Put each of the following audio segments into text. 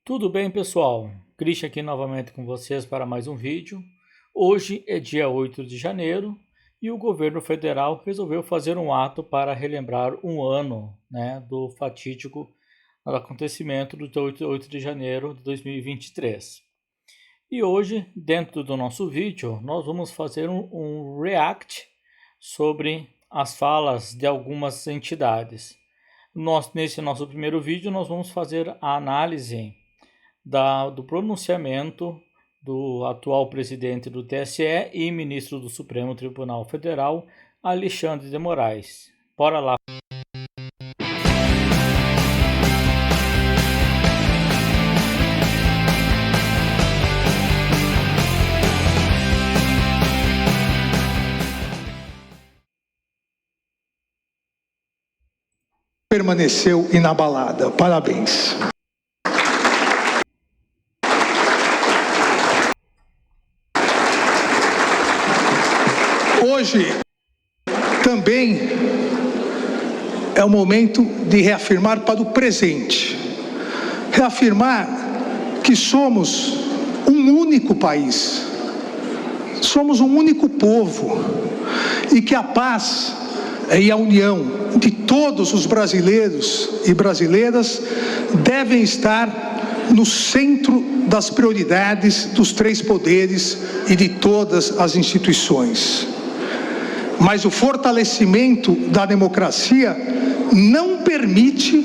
Tudo bem, pessoal? Christian aqui novamente com vocês para mais um vídeo. Hoje é dia 8 de janeiro e o governo federal resolveu fazer um ato para relembrar um ano, do fatídico acontecimento do 8 de janeiro de 2023. E hoje, dentro do nosso vídeo, nós vamos fazer um react sobre as falas de algumas entidades. Nesse nosso primeiro vídeo, nós vamos fazer a análise do pronunciamento do atual presidente do TSE e ministro do Supremo Tribunal Federal, Alexandre de Moraes. Bora lá! Permaneceu inabalada. Parabéns. Hoje também é o momento de reafirmar para o presente. Reafirmar que somos um único país. Somos um único povo. E que a paz e a união de todos os brasileiros e brasileiras devem estar no centro das prioridades dos três poderes e de todas as instituições. Mas o fortalecimento da democracia não permite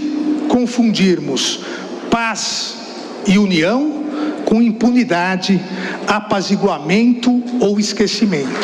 confundirmos paz e união com impunidade, apaziguamento ou esquecimento.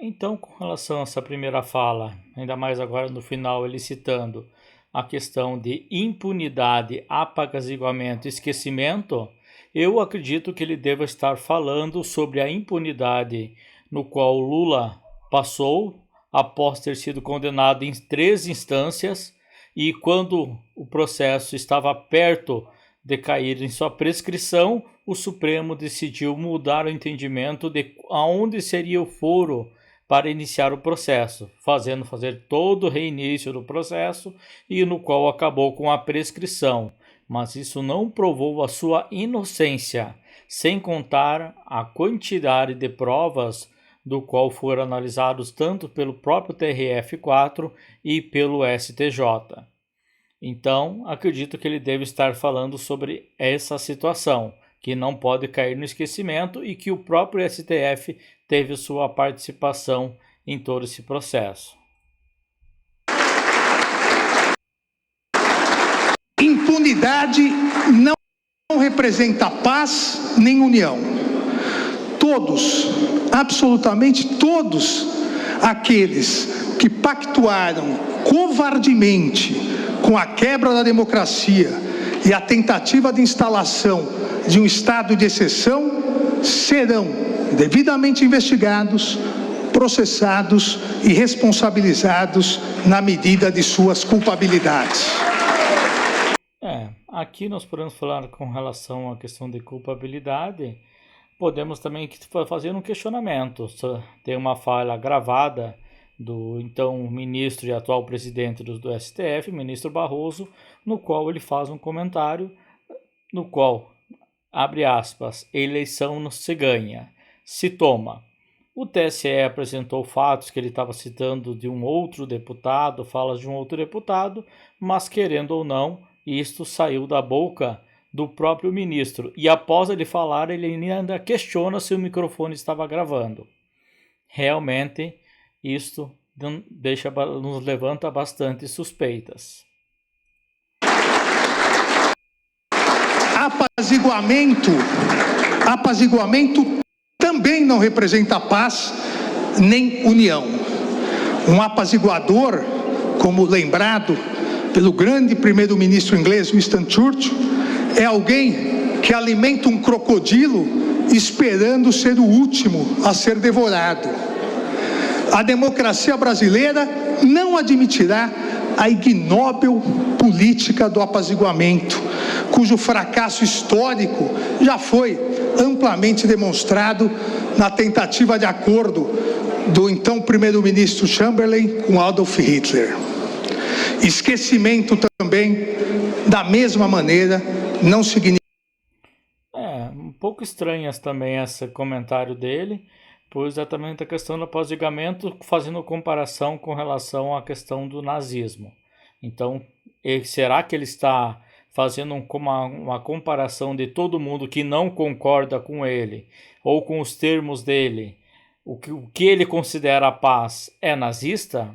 Então, com relação a essa primeira fala, ainda mais agora no final ele citando a questão de impunidade, apaziguamento e esquecimento, eu acredito que ele deva estar falando sobre a impunidade no qual Lula passou após ter sido condenado em 3 instâncias e quando o processo estava perto de cair em sua prescrição, o Supremo decidiu mudar o entendimento de aonde seria o foro para iniciar o processo, fazer todo o reinício do processo e no qual acabou com a prescrição. Mas isso não provou a sua inocência, sem contar a quantidade de provas do qual foram analisados tanto pelo próprio TRF4 e pelo STJ. Então, acredito que ele deve estar falando sobre essa situação, que não pode cair no esquecimento e que o próprio STF teve sua participação em todo esse processo. Impunidade não representa paz nem união. Todos, absolutamente todos aqueles que pactuaram covardemente com a quebra da democracia e a tentativa de instalação de um estado de exceção serão devidamente investigados, processados e responsabilizados na medida de suas culpabilidades. Aqui nós podemos falar com relação à questão de culpabilidade, podemos também fazer um questionamento. Tem uma fala gravada do então ministro e atual presidente do STF, ministro Barroso, no qual ele faz um comentário, no qual, abre aspas, eleição não se ganha, se toma. O TSE apresentou fatos que ele estava citando de um outro deputado, falas de um outro deputado, mas querendo ou não, isto saiu da boca do próprio ministro. E após ele falar, ele ainda questiona se o microfone estava gravando. Realmente, isto nos levanta bastante suspeitas. Apaziguamento também não representa paz nem união. Um apaziguador, como lembrado pelo grande primeiro-ministro inglês Winston Churchill, é alguém que alimenta um crocodilo esperando ser o último a ser devorado. A democracia brasileira não admitirá a ignóbil política do apaziguamento, cujo fracasso histórico já foi amplamente demonstrado na tentativa de acordo do então primeiro-ministro Chamberlain com Adolf Hitler. Esquecimento também, da mesma maneira, não significa... Um pouco estranhas também esse comentário dele, por exatamente a questão do apaziguamento, fazendo comparação com relação à questão do nazismo. Então, será que ele está fazendo uma comparação de todo mundo que não concorda com ele, ou com os termos dele, o que ele considera a paz é nazista?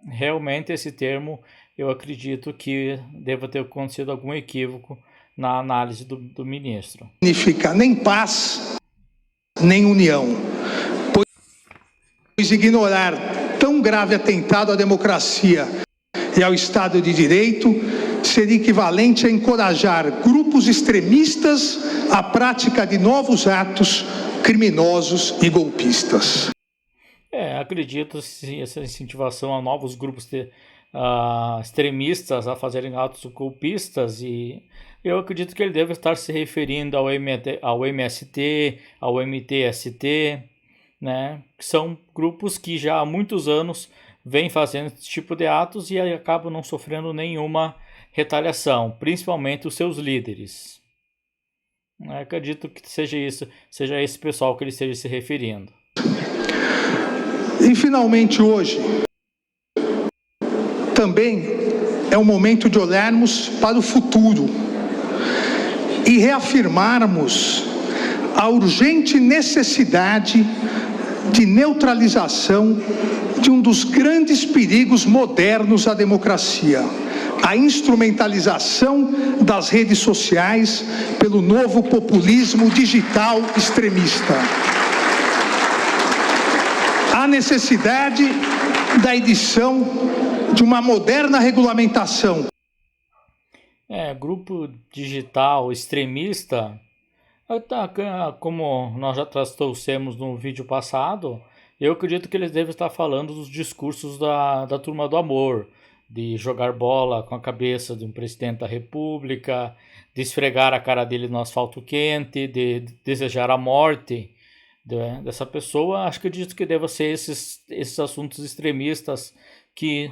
Realmente esse termo, eu acredito que deva ter acontecido algum equívoco na análise do ministro. Significa nem paz, nem união, pois ignorar tão grave atentado à democracia e ao Estado de Direito seria equivalente a encorajar grupos extremistas à prática de novos atos criminosos e golpistas. Acredito que essa incentivação a novos grupos extremistas a fazerem atos golpistas, e eu acredito que ele deve estar se referindo ao MST, ao MTST, né? Que são grupos que já há muitos anos vêm fazendo esse tipo de atos e acabam não sofrendo nenhuma retaliação, principalmente os seus líderes. Eu acredito que seja esse pessoal que ele esteja se referindo. E finalmente hoje, também é o momento de olharmos para o futuro e reafirmarmos a urgente necessidade de neutralização de um dos grandes perigos modernos à democracia, a instrumentalização das redes sociais pelo novo populismo digital extremista. A necessidade da edição de uma moderna regulamentação. Grupo digital extremista, como nós já trouxemos no vídeo passado, eu acredito que eles devem estar falando dos discursos da turma do amor, de jogar bola com a cabeça de um presidente da república, de esfregar a cara dele no asfalto quente, de desejar a morte dessa pessoa. Acho que eu acredito que deva ser esses assuntos extremistas que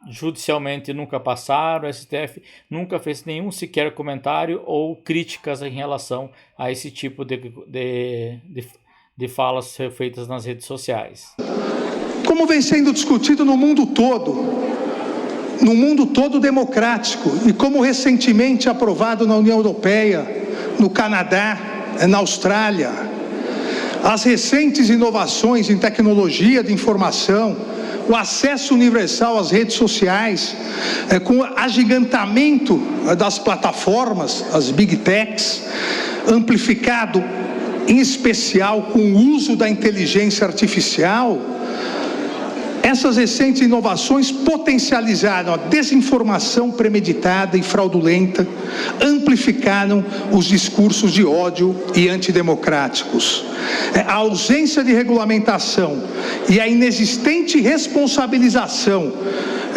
judicialmente nunca passaram. O STF nunca fez nenhum sequer comentário ou críticas em relação a esse tipo de falas feitas nas redes sociais. Como vem sendo discutido no mundo todo democrático, e como recentemente aprovado na União Europeia, no Canadá, na Austrália, as recentes inovações em tecnologia de informação, o acesso universal às redes sociais, com o agigantamento das plataformas, as Big Techs, amplificado em especial com o uso da inteligência artificial, essas recentes inovações potencializaram a desinformação premeditada e fraudulenta, amplificaram os discursos de ódio e antidemocráticos. A ausência de regulamentação e a inexistente responsabilização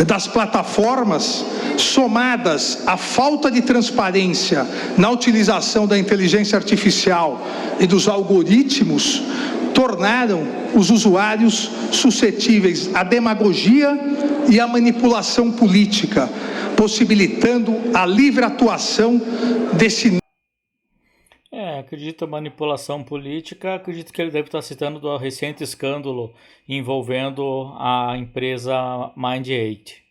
das plataformas, somadas à falta de transparência na utilização da inteligência artificial e dos algoritmos, tornaram os usuários suscetíveis à demagogia e à manipulação política, possibilitando a livre atuação desse... Acredito a manipulação política, acredito que ele deve estar citando do recente escândalo envolvendo a empresa Mind8.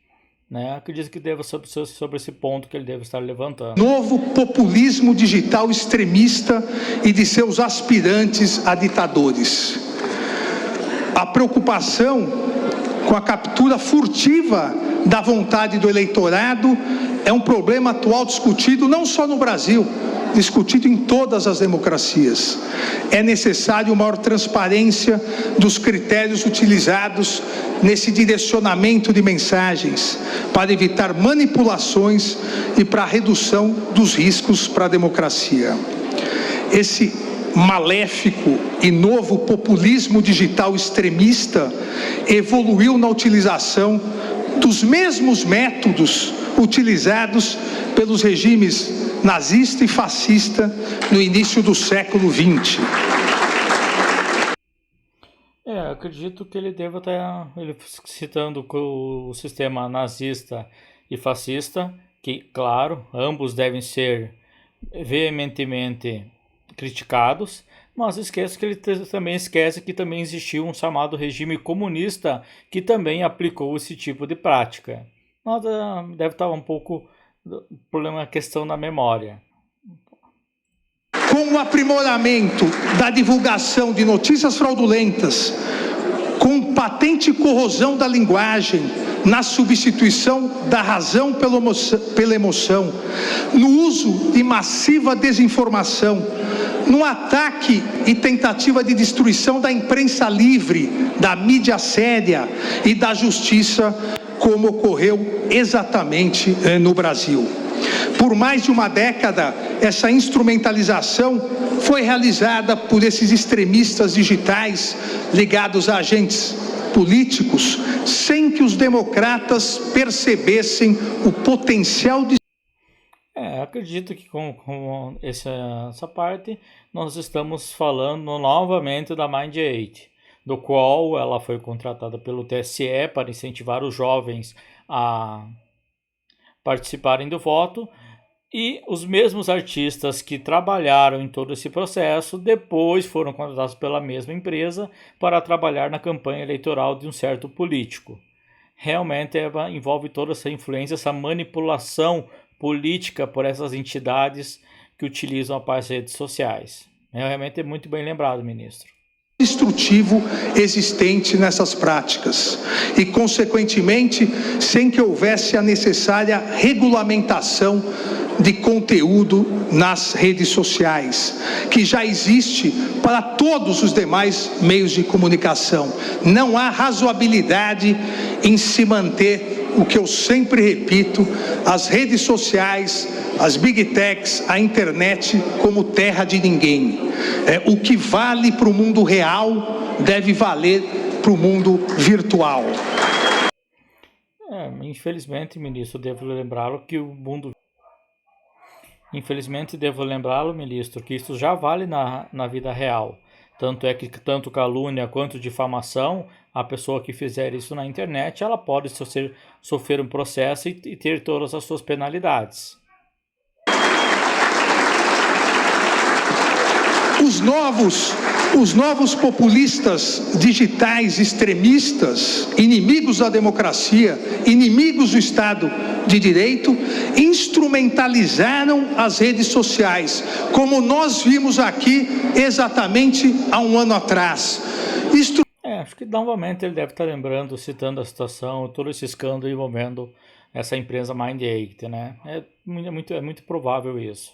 Acredito que deva ser sobre esse ponto que ele deve estar levantando. Novo populismo digital extremista e de seus aspirantes a ditadores. A preocupação com a captura furtiva da vontade do eleitorado é um problema atual discutido não só no Brasil, discutido em todas as democracias. É necessário maior transparência dos critérios utilizados nesse direcionamento de mensagens, para evitar manipulações e para a redução dos riscos para a democracia. Esse maléfico e novo populismo digital extremista evoluiu na utilização dos mesmos métodos utilizados pelos regimes nazista e fascista no início do século XX. acredito que ele deva estar ele citando o sistema nazista e fascista, que, claro, ambos devem ser veementemente criticados, mas esquece que ele também esquece que também existiu um chamado regime comunista que também aplicou esse tipo de prática. Mas deve estar um pouco problema a questão na memória. Com o aprimoramento da divulgação de notícias fraudulentas, com patente corrosão da linguagem, na substituição da razão pela emoção, no uso de massiva desinformação, no ataque e tentativa de destruição da imprensa livre, da mídia séria e da justiça, como ocorreu exatamente no Brasil. Por mais de uma década, essa instrumentalização foi realizada por esses extremistas digitais ligados a agentes políticos, sem que os democratas percebessem o potencial de... Acredito que com essa parte nós estamos falando novamente da Mind8, do qual ela foi contratada pelo TSE para incentivar os jovens a participarem do voto, e os mesmos artistas que trabalharam em todo esse processo depois foram contratados pela mesma empresa para trabalhar na campanha eleitoral de um certo político. Realmente envolve toda essa influência, essa manipulação política por essas entidades que utilizam as redes sociais. Realmente é muito bem lembrado, ministro. Destrutivo existente nessas práticas e, consequentemente, sem que houvesse a necessária regulamentação de conteúdo nas redes sociais, que já existe para todos os demais meios de comunicação. Não há razoabilidade em se manter, o que eu sempre repito, as redes sociais, as big techs, a internet como terra de ninguém. O que vale para o mundo real deve valer para o mundo virtual. Infelizmente, ministro, devo lembrá-lo que o mundo... Infelizmente, devo lembrá-lo, ministro, que isso já vale na vida real. Tanto é que, tanto calúnia quanto difamação, a pessoa que fizer isso na internet, ela pode sofrer um processo e ter todas as suas penalidades. Os novos populistas digitais extremistas, inimigos da democracia, inimigos do Estado de Direito, instrumentalizaram as redes sociais, como nós vimos aqui exatamente há um ano atrás. Acho que novamente ele deve estar lembrando, citando a situação, todo esse escândalo envolvendo essa empresa Mind8, né? É muito provável isso.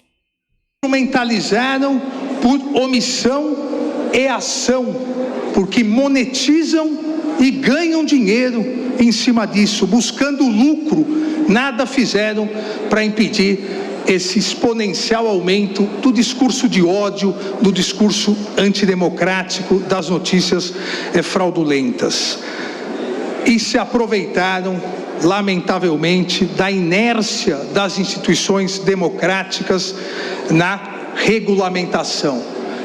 Instrumentalizaram por omissão e ação, porque monetizam e ganham dinheiro em cima disso, buscando lucro, nada fizeram para impedir esse exponencial aumento do discurso de ódio, do discurso antidemocrático, das notícias fraudulentas. E se aproveitaram, lamentavelmente, da inércia das instituições democráticas na regulamentação.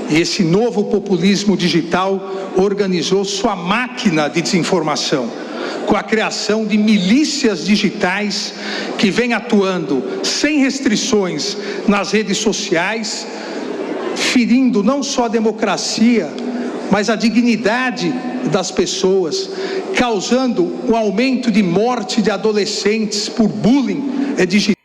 E esse novo populismo digital organizou sua máquina de desinformação, com a criação de milícias digitais que vêm atuando sem restrições nas redes sociais, ferindo não só a democracia, mas a dignidade das pessoas, causando um aumento de morte de adolescentes por bullying digital.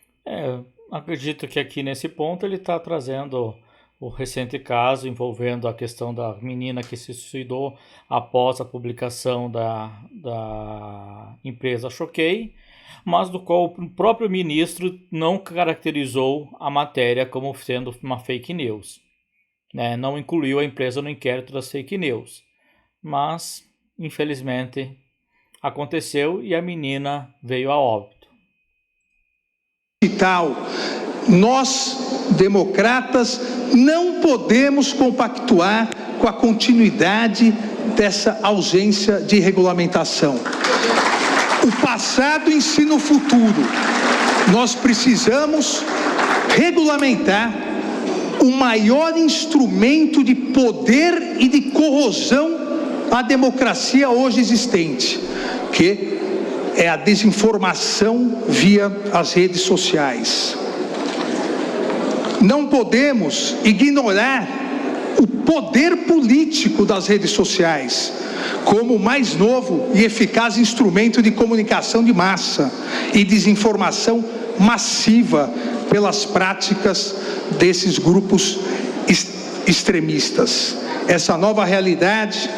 Acredito que aqui nesse ponto ele está trazendo o recente caso envolvendo a questão da menina que se suicidou após a publicação da empresa Choquei, mas do qual o próprio ministro não caracterizou a matéria como sendo uma fake news, né? Não incluiu a empresa no inquérito das fake news, mas infelizmente aconteceu e a menina veio a óbito. Nós, democratas, não podemos compactuar com a continuidade dessa ausência de regulamentação. O passado ensina o futuro. Nós precisamos regulamentar o maior instrumento de poder e de corrosão a democracia hoje existente, que é a desinformação via as redes sociais. Não podemos ignorar o poder político das redes sociais como o mais novo e eficaz instrumento de comunicação de massa e desinformação massiva pelas práticas desses grupos extremistas. Essa nova realidade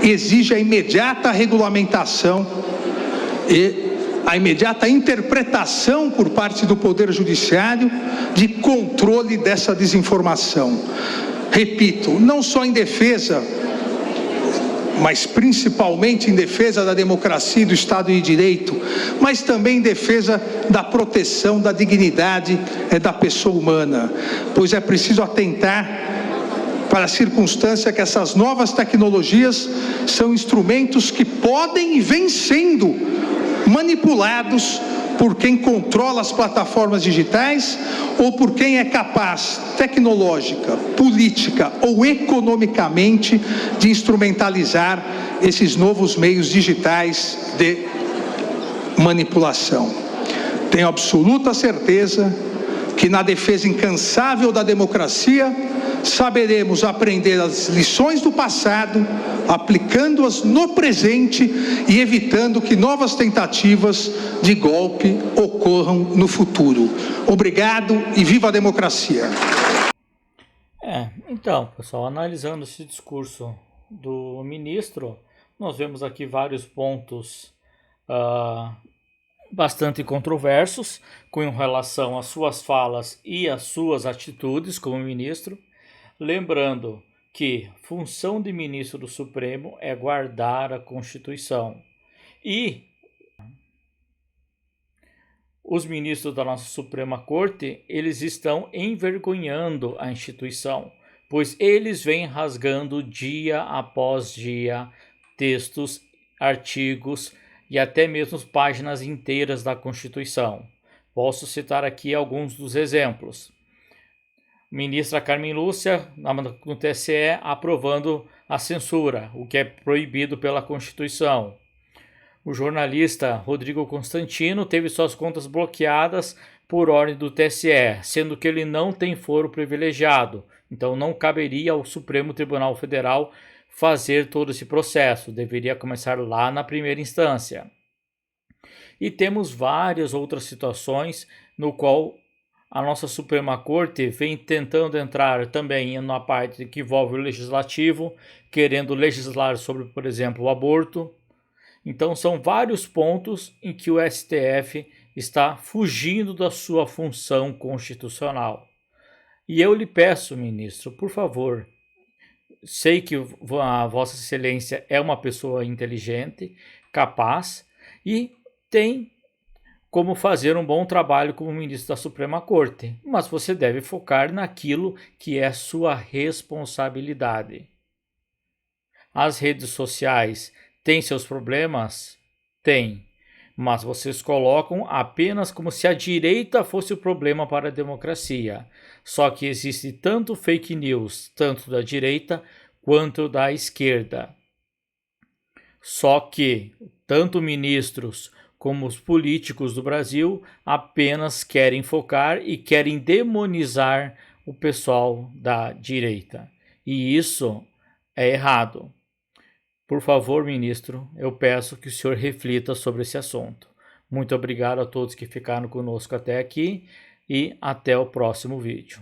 exige a imediata regulamentação e a imediata interpretação por parte do Poder Judiciário de controle dessa desinformação. Repito, não só em defesa, mas principalmente em defesa da democracia e do Estado de Direito, mas também em defesa da proteção da dignidade da pessoa humana, pois é preciso atentar para a circunstância que essas novas tecnologias são instrumentos que podem e vêm sendo manipulados por quem controla as plataformas digitais ou por quem é capaz, tecnológica, política ou economicamente, de instrumentalizar esses novos meios digitais de manipulação. Tenho absoluta certeza que na defesa incansável da democracia saberemos aprender as lições do passado, aplicando-as no presente e evitando que novas tentativas de golpe ocorram no futuro. Obrigado e viva a democracia! Então, pessoal, analisando esse discurso do ministro, nós vemos aqui vários pontos bastante controversos com relação às suas falas e às suas atitudes como ministro. Lembrando que função de ministro do Supremo é guardar a Constituição. E os ministros da nossa Suprema Corte, eles estão envergonhando a instituição, pois eles vêm rasgando dia após dia textos, artigos e até mesmo páginas inteiras da Constituição. Posso citar aqui alguns dos exemplos. Ministra Carmen Lúcia, no TSE, aprovando a censura, o que é proibido pela Constituição. O jornalista Rodrigo Constantino teve suas contas bloqueadas por ordem do TSE, sendo que ele não tem foro privilegiado, então não caberia ao Supremo Tribunal Federal fazer todo esse processo, deveria começar lá na primeira instância. E temos várias outras situações no qual a nossa Suprema Corte vem tentando entrar também na parte que envolve o legislativo, querendo legislar sobre, por exemplo, o aborto. Então são vários pontos em que o STF está fugindo da sua função constitucional. E eu lhe peço, ministro, por favor, sei que a Vossa Excelência é uma pessoa inteligente, capaz e tem como fazer um bom trabalho como ministro da Suprema Corte, mas você deve focar naquilo que é sua responsabilidade. As redes sociais têm seus problemas? Tem, mas vocês colocam apenas como se a direita fosse o problema para a democracia. Só que existe tanto fake news, tanto da direita quanto da esquerda. Só que tanto ministros como os políticos do Brasil apenas querem focar e querem demonizar o pessoal da direita. E isso é errado. Por favor, ministro, eu peço que o senhor reflita sobre esse assunto. Muito obrigado a todos que ficaram conosco até aqui e até o próximo vídeo.